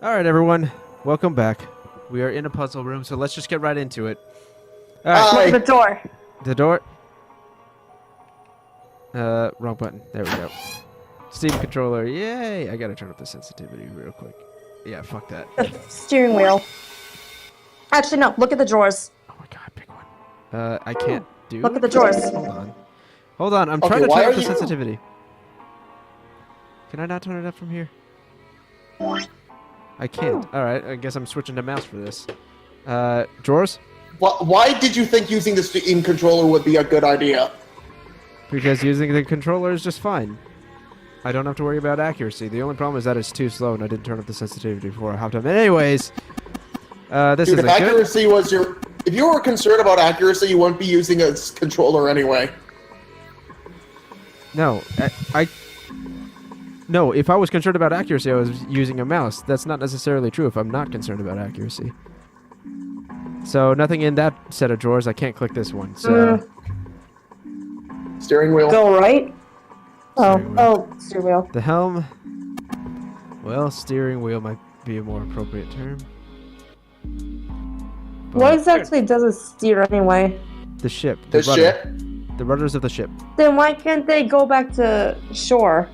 All right, everyone. Welcome back. We are in a puzzle room, so let's just get right into it. All right. Look at the door. The door. Wrong button. There we go. Steam controller. Yay! I gotta turn up the sensitivity real quick. Yeah, fuck that. The steering wheel. Actually, no. Look at the drawers. Oh my god, big one. I can't do. Look at the drawers. Hold on. Hold on. I'm trying to turn up the sensitivity. Can I not turn it up from here? I can't. All right. I guess I'm switching to mouse for this. Drawers? Why did you think using the Steam controller would be a good idea? Because using the controller is just fine. I don't have to worry about accuracy. The only problem is that it's too slow, and I didn't turn up the sensitivity before I hopped up. Anyways, this is if accuracy was your... If you were concerned about accuracy, you wouldn't be using a controller anyway. No, No, if I was concerned about accuracy, I was using a mouse. That's not necessarily true if I'm not concerned about accuracy. So nothing in that set of drawers. I can't click this one. So steering wheel. Go right. Steering wheel. The helm. Well, steering wheel might be a more appropriate term. But What exactly does it steer anyway? the ship. The ship? The rudders of the ship. Then why can't they go back to shore?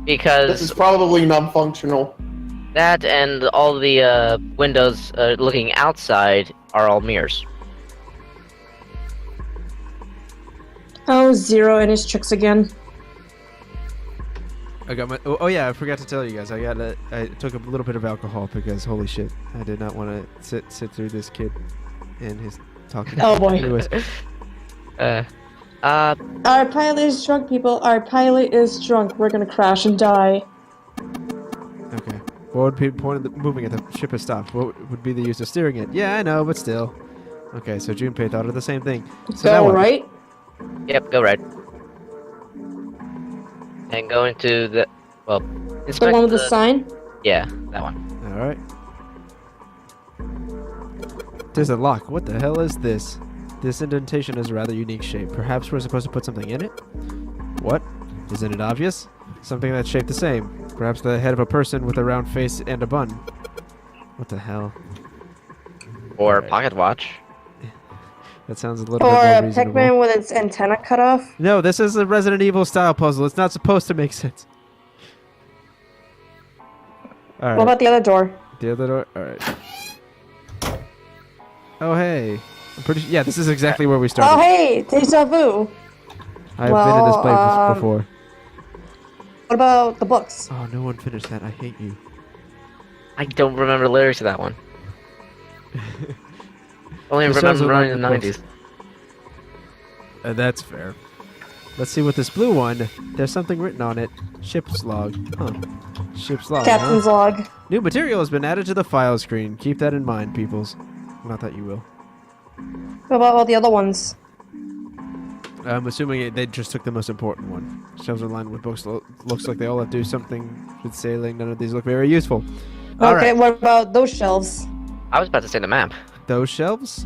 Because This is probably non-functional. that and all the windows looking outside are all mirrors. Oh, Zero and his tricks again. I got my. Oh yeah, I forgot to tell you guys. I took a little bit of alcohol because holy shit, I did not want to sit through this kid and his talking. Oh boy. Anyways, Our pilot is drunk, people. Our pilot is drunk. We're gonna crash and die. okay. What would be the point of moving it? The ship has stopped. What would be the use of steering it? Yeah, I know, but still. Okay, so Junpei thought of the same thing. So that Go one. right. Yep, go right. And go into the The one with the sign. Yeah, that one. All right. There's a lock. What the hell is this? This indentation is a rather unique shape. Perhaps we're supposed to put something in it? What? Isn't it obvious? Something that's shaped the same. Perhaps the head of a person with a round face and a bun. What the hell? Or Alright. pocket watch. That sounds a little Or bit more a reasonable. Pikmin with its antenna cut off. No, this is a Resident Evil style puzzle. It's not supposed to make sense. Alright. What about the other door? The other door? Alright. Oh, hey. I'm pretty yeah, this is exactly where we started. Oh, hey, deja vu. I've been in this place Well, before. What about the books? Oh, no one finished that. I hate you. I don't remember the lyrics to that one. Only The songs remember are running in the not the 90s. That's fair. Let's see what this blue one. There's something written on it. Ship's log. Huh. Ship's log. Captain's Huh? log. New material has been added to the file screen. Keep that in mind, peoples. Not that you will. What about all the other ones? I'm assuming they just took the most important one. Shelves are lined with books. Looks like they all have to do something with sailing. None of these look very useful. All Okay, right. what about those shelves? I was about to say the map. Those shelves?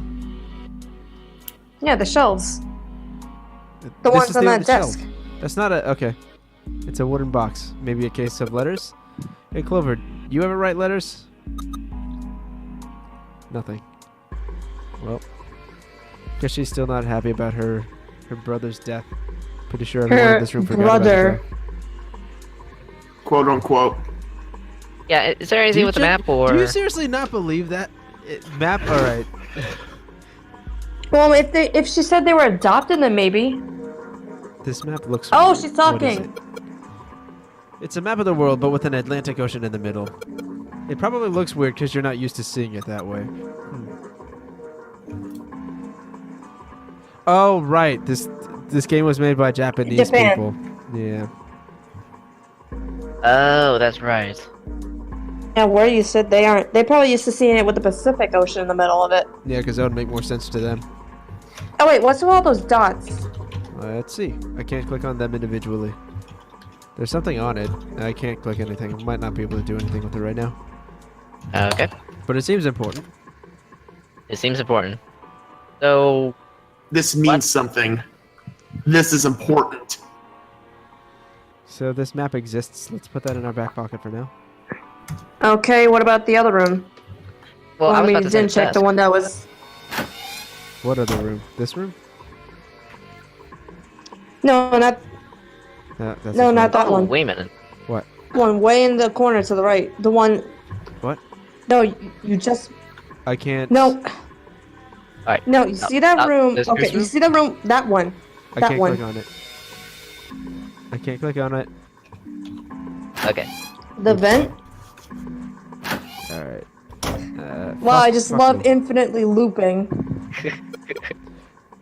Yeah, the shelves. The This ones is on the that only desk. shelf. That's not a... Okay. It's a wooden box. Maybe a case of letters? Hey, Clover, you ever write letters? Nothing. Well, guess she's still not happy about her brother's death. Pretty sure everyone in this room forgot brother. about it. Quote unquote. Yeah, is there anything with the map or... Do you seriously not believe that? Map? Alright. Well, if she said they were adopted, then maybe. This map looks Oh, weird. she's What is talking. it? It's a map of the world, but with an Atlantic Ocean in the middle. It probably looks weird because you're not used to seeing it that way. Oh, right. This game was made by Japanese Japan. people. Yeah. Oh, that's right. Yeah, where you said they aren't. They probably used to seeing it with the Pacific Ocean in the middle of it. Yeah, because that would make more sense to them. Oh wait, what's with all those dots? Let's see. I can't click on them individually. There's something on it. I can't click anything. I might not be able to do anything with it right now. Okay. But it seems important. It seems important. So, This means What? something. This is important. So this map exists. Let's put that in our back pocket for now. Okay, what about the other room? Well, I was we about to say didn't check the desk. one that was. What other room? This room? No, not That's No, this not that Oh, one. wait a minute. What? one way in the corner to the right. The one. What? No, you just. I can't. No. Alright. No, you see that room? this Okay, you room? see that room? That one. I That can't one. click on it. I can't click on it. Okay. The vent. Alright. Wow, I just fuck love me. infinitely looping.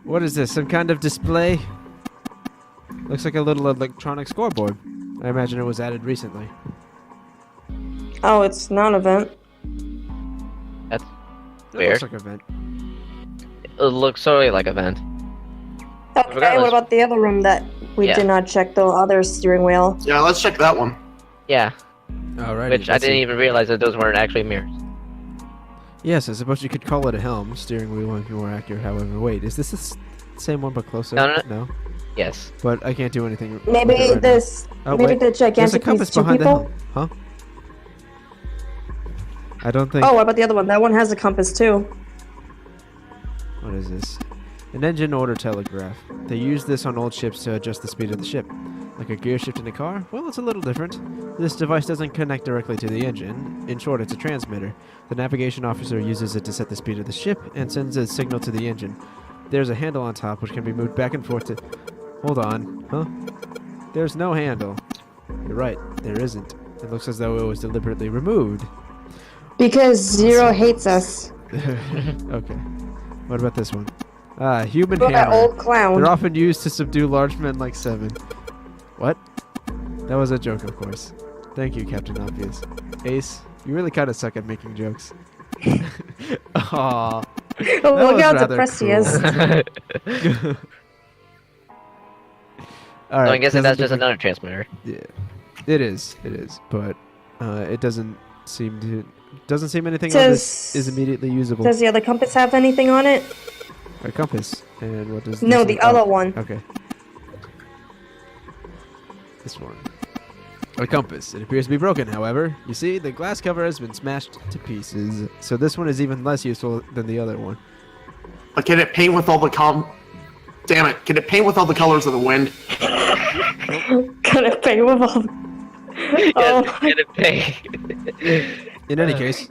What is this? Some kind of display? Looks like a little electronic scoreboard. I imagine it was added recently. Oh, it's not a vent. That's It weird. looks like a vent. It looks totally like a vent. Okay, Regardless. what about the other room that we Yeah. did not check? The other steering wheel. Yeah, let's check that one. Yeah. Alright. Which I didn't even realize that those weren't actually mirrors. Yes, I suppose you could call it a helm. Steering wheel might be more accurate, however. Wait, is this the same one but closer? No. Yes. But I can't do anything. with Maybe it right this. now. Oh, maybe wait. the There's a gigantic compass these two behind the people. helm. Huh? I don't think. Oh, what about the other one? That one has a compass too. What is this? An engine order telegraph. They use this on old ships to adjust the speed of the ship. Like a gear shift in a car? Well, it's a little different. This device doesn't connect directly to the engine. In short, it's a transmitter. The navigation officer uses it to set the speed of the ship and sends a signal to the engine. There's a handle on top which can be moved back and forth to... Hold on. Huh? There's no handle. You're right. There isn't. It looks as though it was deliberately removed. Because Zero hates us. Okay. What about this one? Human Look at that hammer. old clown. They're often used to subdue large men like Seven. What? That was a joke, of course. Thank you, Captain Obvious. Ace, you really kind of suck at making jokes. Aww. Oh, look was how rather depressed he is. All right. So I'm guessing that's doesn't just look another transmitter. like- Yeah. It is. But it doesn't seem anything on this is immediately usable. Does the other compass have anything on it? A compass. And what does No, this the look- other oh, one. Okay. This one. A compass. It appears to be broken, however. You see, the glass cover has been smashed to pieces. So this one is even less useful than the other one. But can it paint with all the Damn it! Can it paint with all the colors of the wind? Gonna pay with all. Oh, Yes, get it pay. In any case,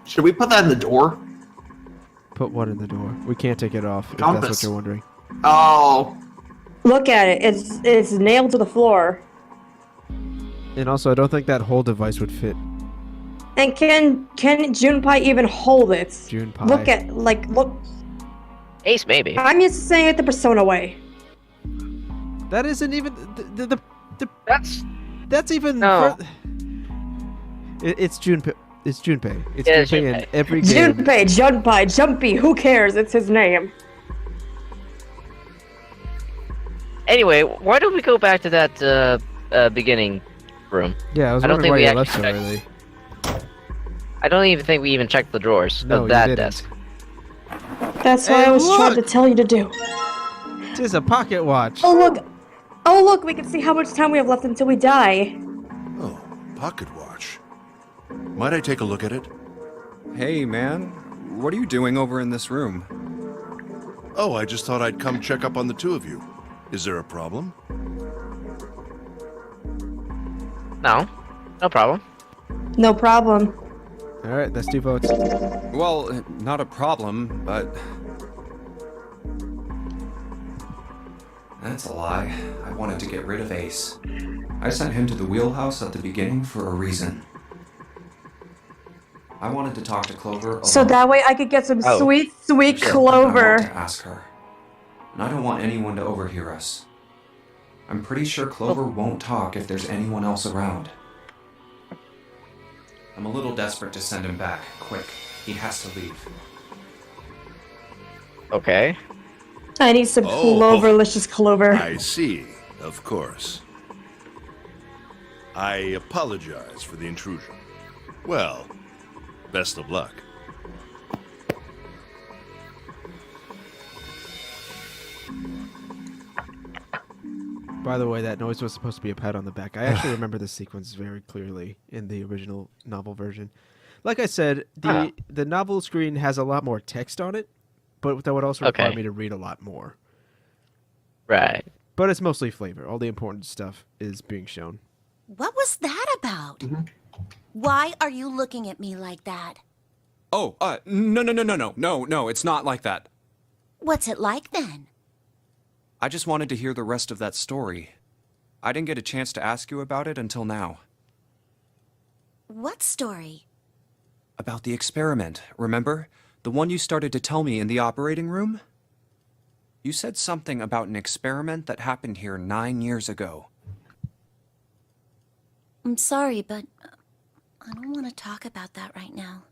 Should we put that in the door? put one in the door. We can't take it off, if that's Compass. what you're wondering. Oh, look at it. It's nailed to the floor. And also, I don't think that whole device would fit And can Junpei even hold it? Junpei. Look. Ace, maybe. I'm used to saying it the Persona way. That isn't even That's even No. It's Junpei. It's Junpei. It's Yeah, it's Junpei in Junpei. every game. Junpei, Jumpy. Who cares? It's his name. Anyway, why don't we go back to that beginning room? Yeah, I was I don't wondering think why we you actually left so checked. early. I don't even think we even checked the drawers No, of you that didn't. desk. That's what Hey, I was trying to look! tell you to do. It's a pocket watch. Oh look! Oh look! We can see how much time we have left until we die. Oh, pocket watch. Might I take a look at it? Hey, man. What are you doing over in this room? Oh, I just thought I'd come check up on the two of you. Is there a problem? No, no problem. No problem. All right, that's 2 votes. Well, not a problem, but... That's a lie. I wanted to get rid of Ace. I sent him to the wheelhouse at the beginning for a reason. I wanted to talk to Clover alone. So that way I could get some Oh. sweet There's something I Clover. want to ask her. And I don't want anyone to overhear us. I'm pretty sure Clover won't talk if there's anyone else around. I'm a little desperate to send him back. Quick. He has to leave. Okay. I need some Oh. Cloverlicious Clover. I see, of course. I apologize for the intrusion. Well, best of luck. By the way, that noise was supposed to be a pat on the back. I actually remember this sequence very clearly in the original novel version. Like I said, the novel screen has a lot more text on it, but that would also require me to read a lot more. Right. But it's mostly flavor. All the important stuff is being shown. What was that about? Why are you looking at me like that? Oh, no, it's not like that. What's it like then? I just wanted to hear the rest of that story. I didn't get a chance to ask you about it until now. What story? About the experiment, remember? The one you started to tell me in the operating room? You said something about an experiment that happened here 9 years ago. I'm sorry, but I don't want to talk about that right now.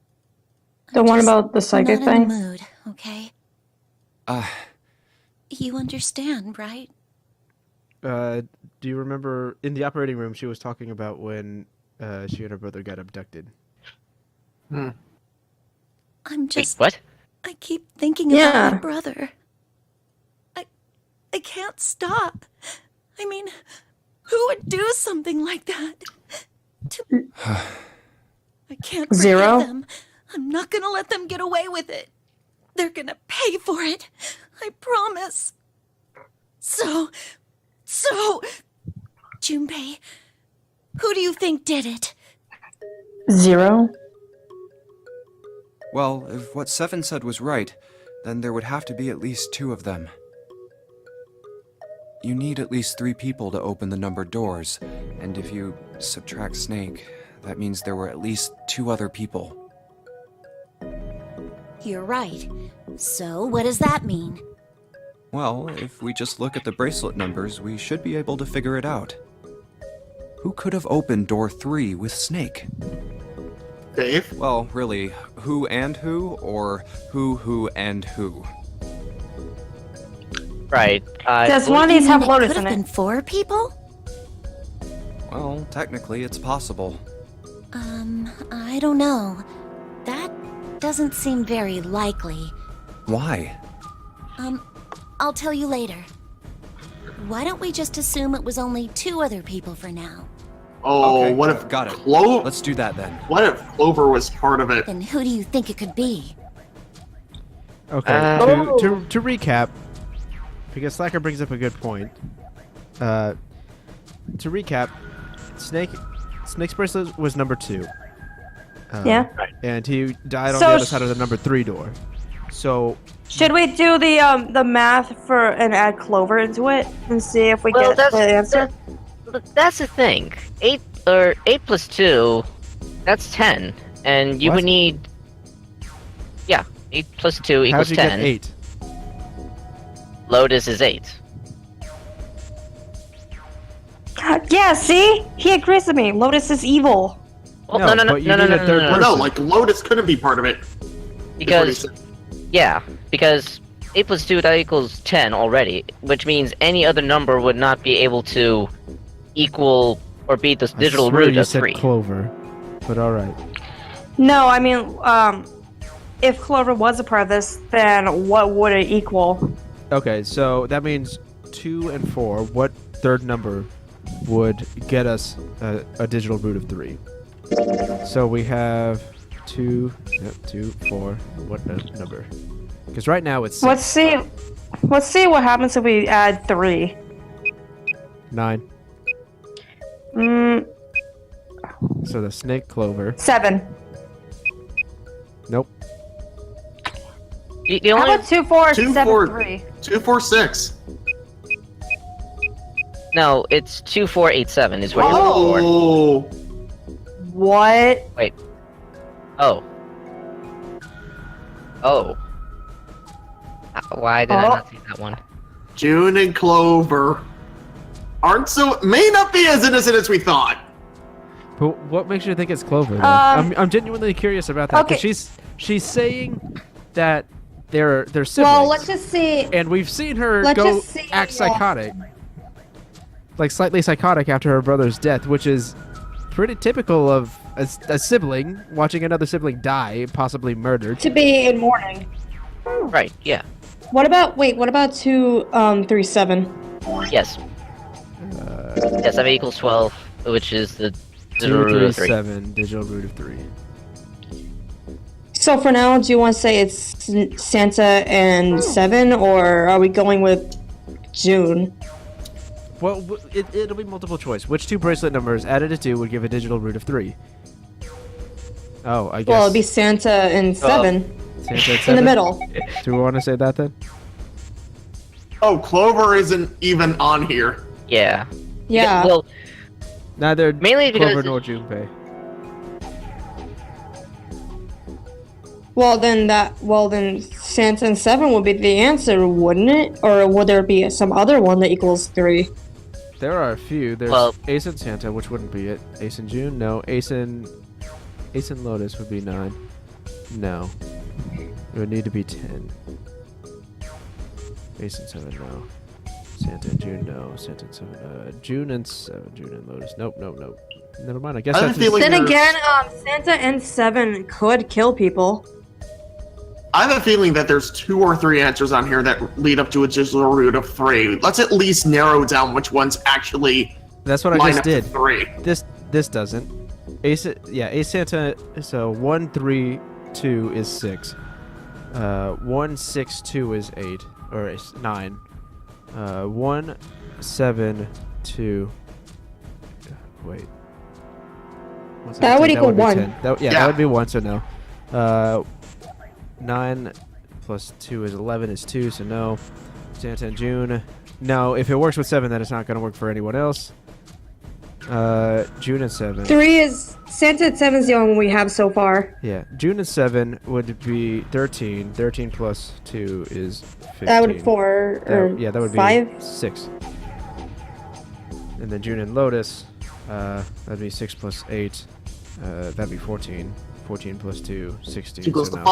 The one about the psychic not in thing? the mood, okay? You understand, right? Do you remember in the operating room she was talking about when she and her brother got abducted? I'm just... Wait, what? I keep thinking about my brother. I can't stop. I mean, who would do something like that? I can't forget Zero? them. I'm not gonna let them get away with it. They're gonna pay for it. I promise. So, Junpei, who do you think did it? Zero? Well, if what Seven said was right, then there would have to be at least 2 of them. You need at least 3 people to open the numbered doors, and if you subtract Snake, that means there were at least 2 other people. You're right. So, what does that mean? Well, if we just look at the bracelet numbers, we should be able to figure it out. Who could have opened door 3 with Snake? Dave? Well, really, who and who, or who and who? Right. Does one of these have It Lotus could in have been it? 4 people? Well, technically it's possible. I don't know. That doesn't seem very likely. Why? I'll tell you later. Why don't we just assume it was only 2 other people for now? Oh, Okay, what if got it. Clover? Let's do that then. What if Clover was part of it? Then who do you think it could be? Okay, to recap, because Slacker brings up a good point. To recap, Snake's bracelet was number 2. Yeah. And he died on So the other side of the number 3 door. So Should we do the math for and add Clover into it and see if we get the answer? That's the thing. 8 plus 2, that's 10, and you What? would need. Yeah, 8 plus 2 how'd equals you 10. get 8? Lotus is 8. Yeah, see? He agrees with me. Lotus is evil. Well, No, no, but you need a third No, person. like Lotus couldn't be part of it. Because yeah, because 8 plus 2 that equals 10 already, which means any other number would not be able to equal or beat the digital I swear root you of said 3. Clover, but all right. No, I mean, if Clover was a part of this, then what would it equal? Okay, so that means 2 and 4. What third number would get us a digital root of 3? So we have 2, 4. What number? Because right now it's 6. Let's see what happens if we add 3. 9. Mm, So the Snake Clover. 7. Nope. The How only about 2, 4, 2, 7, 4, 3? 2, 4, 6. no, it's 2487 is what you're looking for. Oh, What? Wait. Oh. Oh. Why did I not see that one? June and Clover aren't may not be as innocent as we thought. But what makes you think it's Clover? Then? I'm genuinely curious about that. 'Cause Okay. she's saying that they're siblings. Well, let's just see. And we've seen her Let's go just see, act psychotic. Like slightly psychotic after her brother's death, which is pretty typical of a sibling watching another sibling die, possibly murdered. To be in mourning. Right, yeah. What about 2, 3, 7? Yes. Yeah, 7 equals 12, which is the 2, digital root 3, of 3. 7. Digital root of 3. So for now, do you want to say it's Santa and 7, or are we going with June? Well, it'll be multiple choice. Which two bracelet numbers added to 2 would give a digital root of 3? Oh, I guess. Well, it'd be Santa and 7 Santa at in 7? the middle. Do we want to say that then? Oh, Clover isn't even on here. Yeah. Yeah. Well, Neither mainly because Clover nor Junpei. Well then Santa and 7 would be the answer, wouldn't it? Or would there be some other one that equals 3? There are a few. There's Well- Ace and Santa, which wouldn't be it. Ace and June, no. Ace and Lotus would be 9. No. It would need to be 10. Ace and 7, no. Santa and June, no. Santa and 7, June and 7. June and Lotus. Nope. Never mind. I guess I have that's a feeling Then there's- again, Santa and 7 could kill people. I have a feeling that there's 2 or 3 answers on here that lead up to a digital root of 3. Let's at least narrow down which ones actually That's what I line just up to did. 3. This doesn't. Ace Santa. So 1, 3, 2 is 6. 1, 6, 2 is 8 or is 9. 1, 7, 2. Wait. What's That would 10? equal be 1. 10. That Yeah. would be 1. So no. 9 plus 2 is 11 is 2. So no. Santa and June. No. If it works with 7, then it's not going to work for anyone else. June and 7. 3 is Santa and 7 is the only one we have so far. Yeah, June and 7 would be 13. 13 plus 2 is 15. That would be 4 or Yeah, that would 5. be 6. And then June and Lotus, that'd be 6 plus 8. That'd be 14. 14 plus 2, 16. Equals so to no.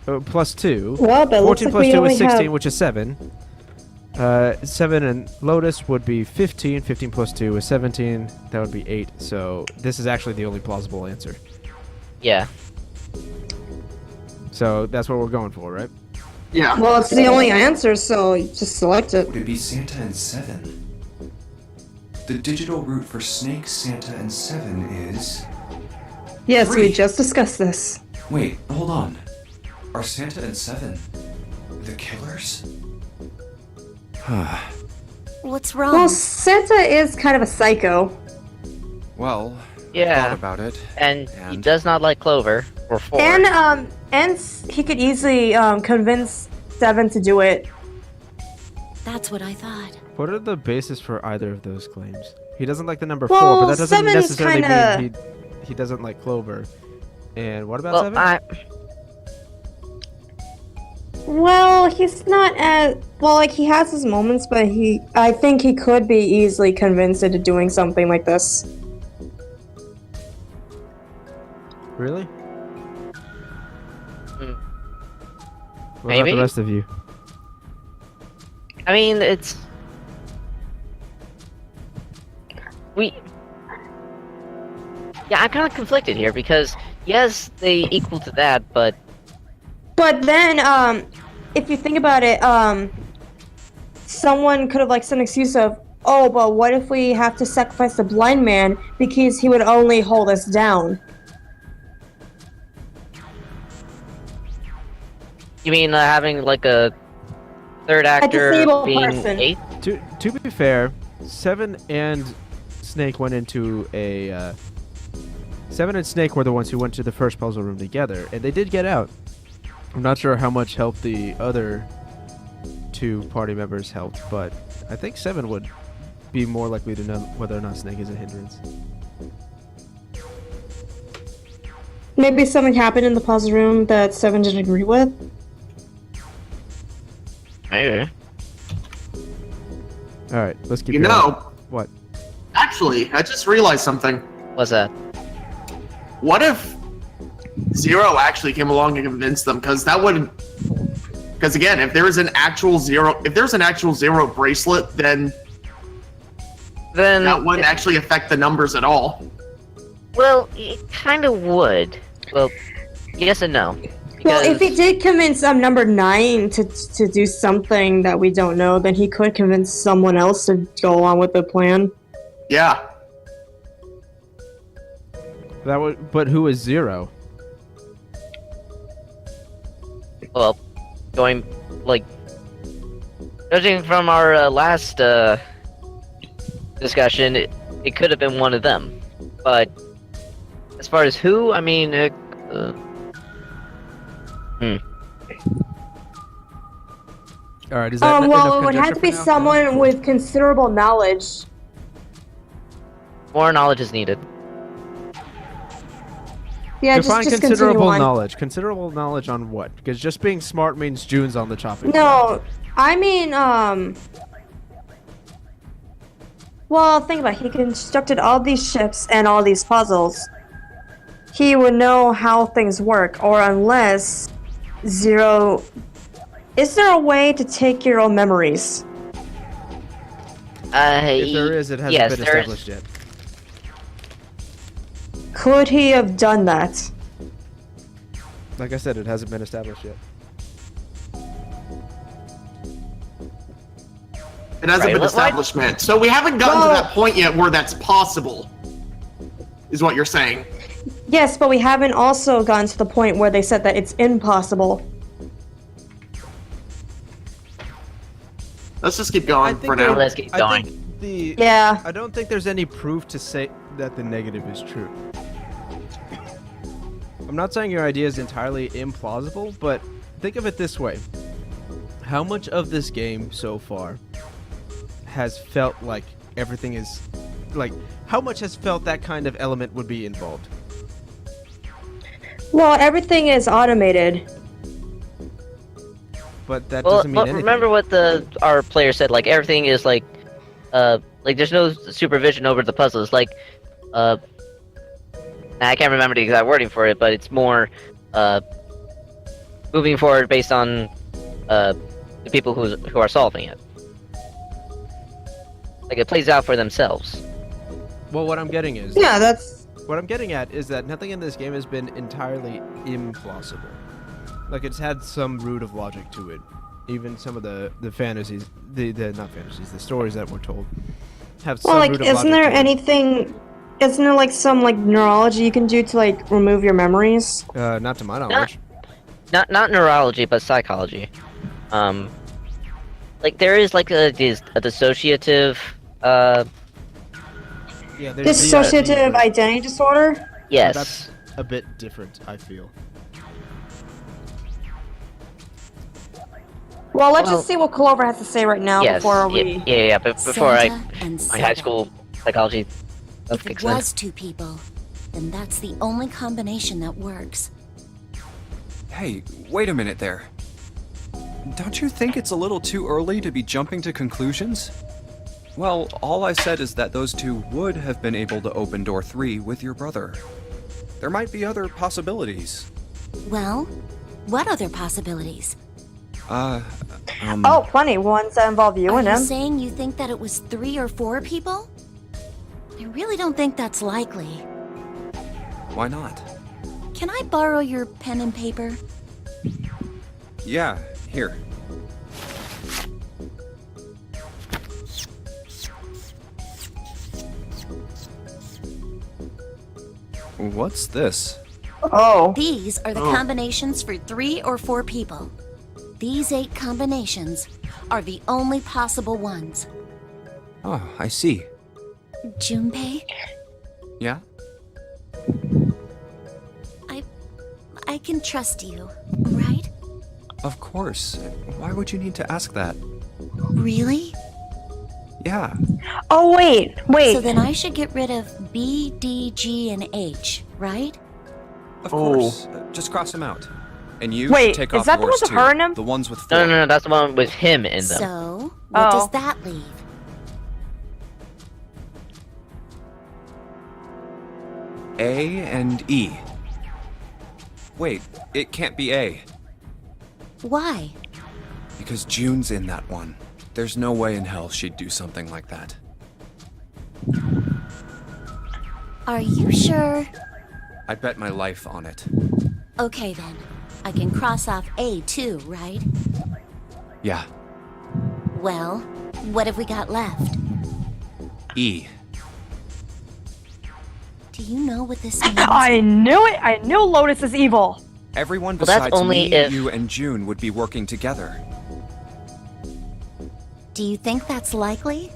5. Plus 2. Well, but it looks 14 like plus we 2 only is 16, have... which is 7. 7 and Lotus would be 15. 15 plus 2 is 17. That would be 8. So this is actually the only plausible answer. yeah. So that's what we're going for, right? Yeah. Well, it's the only answer, so just select it. Would it be Santa and 7? The digital root for Snake, Santa, and 7 is... Yes, 3. we just discussed this. Wait, hold on. Are Santa and 7 the killers? What's wrong? Well, Santa is kind of a psycho. Well, Yeah. thought about it. And he And- does not like Clover or 4. And he could easily convince 7 to do it. That's what I thought. What are the basis for either of those claims? He doesn't like the number Well, 4, but that doesn't 7's necessarily kinda- mean he doesn't like Clover. And what about well, 7? Well, he's not as well. Like he has his moments, but I think he could be easily convinced into doing something like this. Really? Hmm. What about Maybe. the rest of you? I mean, it's... Yeah, I'm kind of conflicted here because, yes, they equal to that, but... But then, if you think about it, someone could have like some excuse of, oh, but what if we have to sacrifice the blind man because he would only hold us down? You mean having, like, a third actor disabled being person. 8th? To be fair, 7 and Snake went into a... 7 and Snake were the ones who went to the first puzzle room together, and they did get out. I'm not sure how much help the other 2 party members helped, but I think 7 would be more likely to know whether or not Snake is a hindrance. Maybe something happened in the puzzle room that 7 didn't agree with. Maybe. All right, let's keep You going. know, What? actually, I just realized something. What's that? What if Zero actually came along and convinced them? Because that would... Because again, if there's an actual Zero bracelet, then Then... that wouldn't actually affect the numbers at all. Well, it kind of would. Well, yes and no. Well, if he Because- did convince number 9 to do something that we don't know, then he could convince someone else to go along with the plan. Yeah. That would. But who is 0? Well, going like judging from our last discussion, it could have been one of them. But as far as who, I mean, All right. Is that Well, enough it would have conjecture to be for now? someone with considerable knowledge. more knowledge is needed. Yeah, Define just continue considerable on. knowledge. Considerable knowledge on what? Because just being smart means June's on the chopping block. No, I mean, well, think about it. He constructed all these ships and all these puzzles. He would know how things work, or unless Zero... Is there a way to take your own memories? If there is, it hasn't yes, been there is. established yet. Could he have done that? Like I said, it hasn't been established yet. It hasn't Right, been why- establishment. So we haven't gotten Well- to that point yet where that's possible. Is what you're saying. Yes, but we haven't also gotten to the point where they said that it's impossible. Let's just keep going for now. Let's keep going. Yeah. I don't think there's any proof to say that the negative is true. I'm not saying your idea is entirely implausible, but think of it this way. How much of this game so far has felt like everything is... Like, how much has felt that kind of element would be involved? Well, everything is automated. But that Well, doesn't mean but anything. remember what our player said. Like everything is like there's no supervision over the puzzles. Like, I can't remember the exact wording for it, but it's more moving forward based on the people who are solving it. Like it plays out for themselves. Well, what I'm getting is... Yeah, that's... What I'm getting at is that nothing in this game has been entirely implausible. Like, it's had some root of logic to it. Even some of the fantasies, the not fantasies, the stories that were told have some Well, like, root of isn't logic there to it. anything... Isn't there, like, some, like, neurology you can do to, like, remove your memories? Not to my knowledge. Not neurology, but psychology. Like there is like a dissociative. Yeah, there's Dissociative DID, identity disorder? Yes. That's a bit different, I feel. Well, let's Well- just see what Clover has to say right now Yes. before we... Yeah. But before Santa and my high Santa. school psychology stuff If it kicks in. was two people, then that's the only combination that works. Hey, wait a minute there. Don't you think it's a little too early to be jumping to conclusions? Well, all I said is that those two would have been able to open door 3 with your brother. There might be other possibilities. Well, what other possibilities? Oh, plenty. Ones that involve you Are and you him. saying you think that it was 3 or 4 people? I really don't think that's likely. Why not? Can I borrow your pen and paper? Yeah, here. What's this? Oh. These are the combinations for 3 or 4 people. These 8 combinations are the only possible ones. Oh, I see. Junpei, Yeah? I can trust you, right? Of course. Why would you need to ask that? Really? Yeah. Oh, wait. So then I should get rid of B, D, G, and H, right? Of course. Just cross them out. And you Wait, take is off that the yours ones with too. her in 'em? The ones with 4. No, that's the one with him in them. So, what Oh. does that leave? A and E. Wait, it can't be A. Why? Because June's in that one. There's no way in hell she'd do something like that. Are you sure? I bet my life on it. Okay then. I can cross off A too, right? Yeah, Well, what have we got left? E. Do you know what this means? I knew it! I knew Lotus is evil! Everyone Well, that's besides only me, if- you, and June would be working together. Do you think that's likely?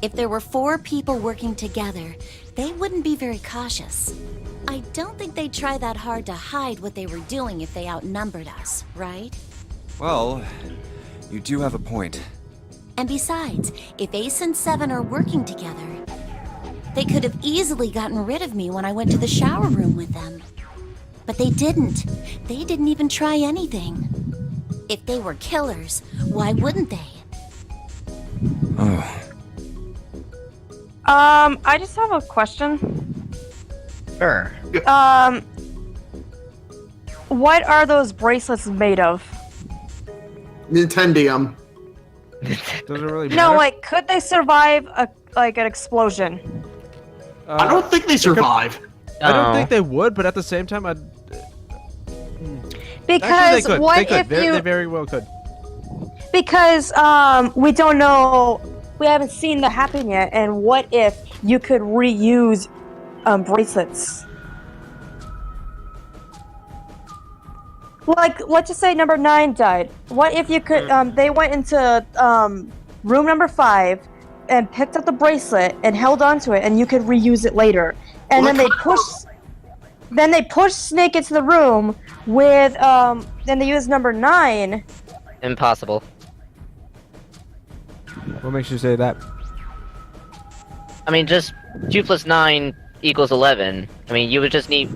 If there were 4 people working together, they wouldn't be very cautious. I don't think they'd try that hard to hide what they were doing if they outnumbered us, right? Well, you do have a point. And besides, if Ace and Seven are working together, they could have easily gotten rid of me when I went to the shower room with them. But they didn't. They didn't even try anything. If they were killers, why wouldn't they? Oh. I just have a question. Sure. What are those bracelets made of? Nintendium. Doesn't really matter. No, like, could they survive an explosion? I don't think they survive. I don't think they would, but at the same time, I'd. Because Actually, they could. what They could. if They you? very well could. Because we don't know. We haven't seen that happen yet. And what if you could reuse bracelets? Like, let's just say number 9 died. What if you could? They went into room number 5 and picked up the bracelet and held onto it, and you could reuse it later. And then they push Snake into the room with then they use number 9. Impossible. What makes you say that? I mean, just 2 plus 9 equals 11. I mean, you would just need,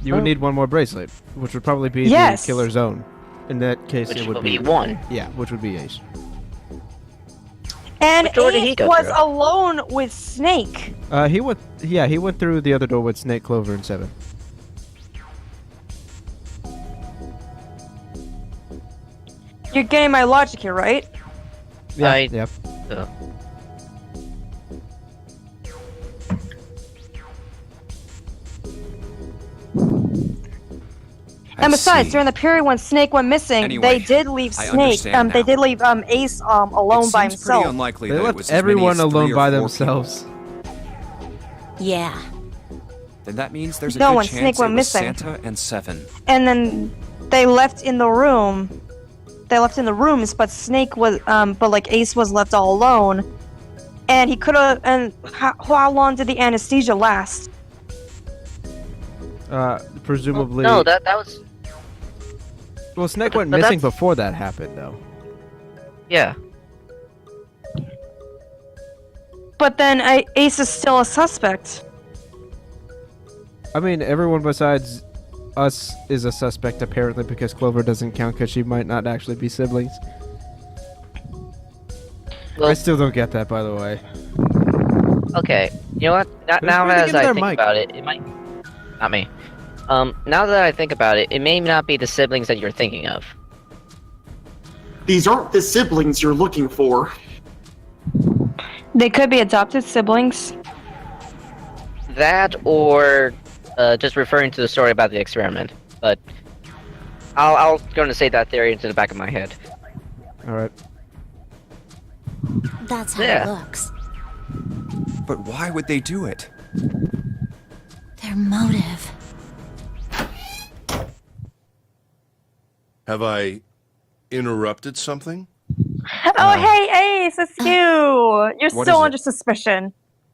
You would need one more bracelet, which would probably be Yes. the killer zone. In that case, which it would would be 1. Yeah, which would be Ace. And Which door did he Ace go was through? alone with Snake. He went. Yeah, he went through the other door with Snake, Clover, and 7. You're getting my logic here, right? Yeah. I- Yep. And besides, see. during the period when Snake went missing, Anyway, they did leave I Snake. understand They now. did leave Ace alone It by seems pretty himself. unlikely They that it left was as many everyone as 3 alone or by 4 themselves. Yeah. people. Then that means there's a No, good when chance Snake it went was missing. Santa and 7. And then they left in the room. They left in the rooms, but Snake was, but like Ace was left all alone. And he could have. And how long did the anesthesia last? Presumably. No, that was, Well, Snake went but missing that's- before that happened, though. yeah. But then Ace is still a suspect. I mean, everyone besides us is a suspect, apparently, because Clover doesn't count because she might not actually be siblings. Well, I still don't get that, by the way. okay. You know what? Now breathing as in I there, think Mike? about it, it might... Not me. Now that I think about it, it may not be the siblings that you're thinking of. These aren't the siblings you're looking for. They could be adopted siblings. That, or just referring to the story about the experiment. But I'll going to say that theory into the back of my head. All right. That's how Yeah. it looks. But why would they do it? Their motive. Have I interrupted something? Oh, hey, Ace, it's you. You're What still is it? under suspicion.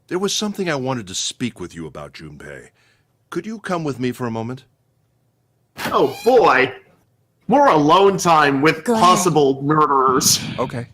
There was something I wanted to speak with you about, Junpei. Could you come with me for a moment? Oh boy. More alone time with Go ahead. possible murderers. Okay.